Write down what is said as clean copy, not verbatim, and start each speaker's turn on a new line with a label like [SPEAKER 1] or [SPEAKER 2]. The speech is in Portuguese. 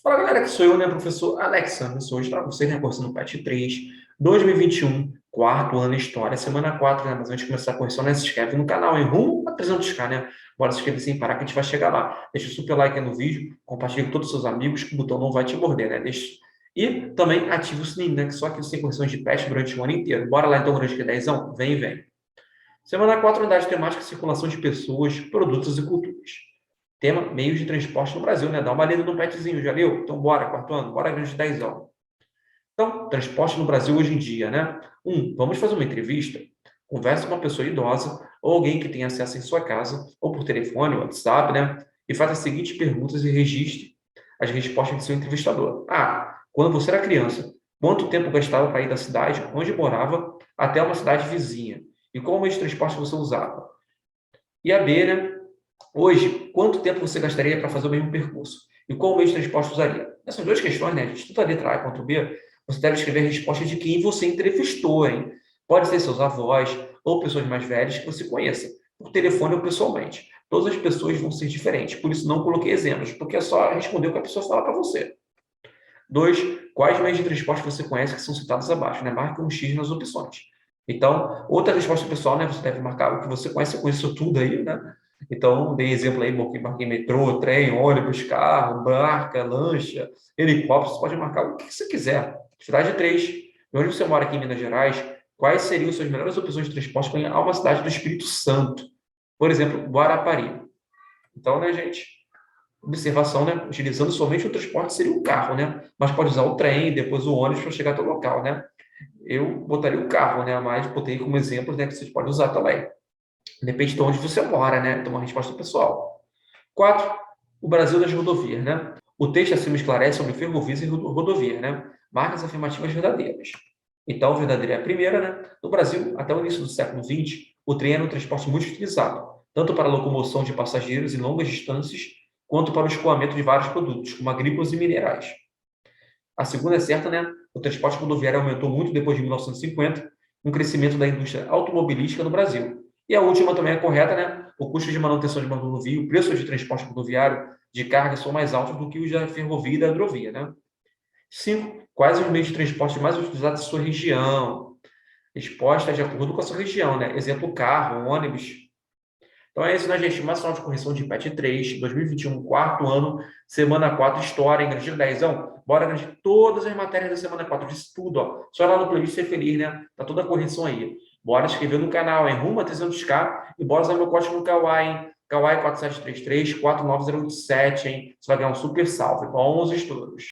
[SPEAKER 1] Fala galera, que sou eu, né, professor Alexandre Souza, para vocês, né, cursando no PET 3, 2021, quarto ano História, semana 4, né, mas antes de começar a correção, né, se inscreve no canal, em rumo a 300k, né, bora se inscrever sem parar que a gente vai chegar lá. Deixa o super like aí no vídeo, compartilha com todos os seus amigos, que o botão não vai te morder, né, E também ative o sininho, né, que só aqui sem correções de PET durante o ano inteiro. Bora lá então, grande que 10, vem, vem. Semana 4, unidade temática, circulação de pessoas, produtos e culturas. Tema, meios de transporte no Brasil, né? Dá uma lida no petzinho, já leu? Então bora, quarto ano, bora grande 10. Então, transporte no Brasil hoje em dia, né? Vamos fazer uma entrevista? Conversa com uma pessoa idosa ou alguém que tem acesso em sua casa, ou por telefone, WhatsApp, né? E faz as seguintes perguntas e registre as respostas do seu entrevistador. Quando você era criança, quanto tempo gastava para ir da cidade onde morava até uma cidade vizinha? E qual meio de transporte você usava? E a B, né? Hoje, quanto tempo você gastaria para fazer o mesmo percurso? E qual meio de transporte usaria? Essas duas questões, né? Tanto a letra A quanto a B, você deve escrever a resposta de quem você entrevistou, hein? Pode ser seus avós ou pessoas mais velhas que você conheça, por telefone ou pessoalmente. Todas as pessoas vão ser diferentes, por isso não coloquei exemplos, porque é só responder o que a pessoa fala para você. 2, quais meios de transporte você conhece que são citados abaixo, né? Marque um X nas opções. Então, outra resposta pessoal, né? Você deve marcar o que você conhece, eu conheço tudo aí, né? Então, dei exemplo aí, marquei metrô, trem, ônibus, carro, barca, lancha, helicóptero, você pode marcar o que você quiser. Cidade 3, de onde você mora aqui em Minas Gerais, quais seriam suas melhores opções de transporte para ir a uma cidade do Espírito Santo? Por exemplo, Guarapari. Então, né, gente? Observação, né? Utilizando somente o transporte seria o carro, né? Mas pode usar o trem, depois o ônibus para chegar até o local, né? Eu botaria o carro, né? Mas botei como exemplo, né, que vocês podem usar também. Depende de onde você mora, né? Então, uma resposta pessoal. 4, o Brasil das rodovias, né? O texto acima esclarece sobre ferrovias e rodovias, né? Marcas afirmativas verdadeiras. Então, verdadeira é a primeira, né? No Brasil, até o início do século XX, o trem era um transporte muito utilizado, tanto para a locomoção de passageiros em longas distâncias, quanto para o escoamento de vários produtos, como agrícolas e minerais. A segunda é certa, né? O transporte rodoviário aumentou muito depois de 1950, um crescimento da indústria automobilística no Brasil. E a última também é correta, né? O custo de manutenção de uma rodovia, o preço de transporte rodoviário de carga são mais altos do que os da ferrovia e da hidrovia, né? 5, quais os meios de transporte mais utilizados em sua região? Resposta de acordo com a sua região, né? Exemplo, carro, ônibus. Então é isso, né, gente? Estimação de correção de PET 3, 2021, quarto ano, semana 4, História, Grande 10. Bora, grande, todas as matérias da semana 4, disso tudo, ó. Só lá no playlist ser feliz, né? Tá toda a correção aí. Bora inscrever no canal, hein? Rumo a 300k e bora usar meu código no Kawaii, hein? Kawaii 4733 49087, hein? Você vai ganhar um super salve. Bons estudos.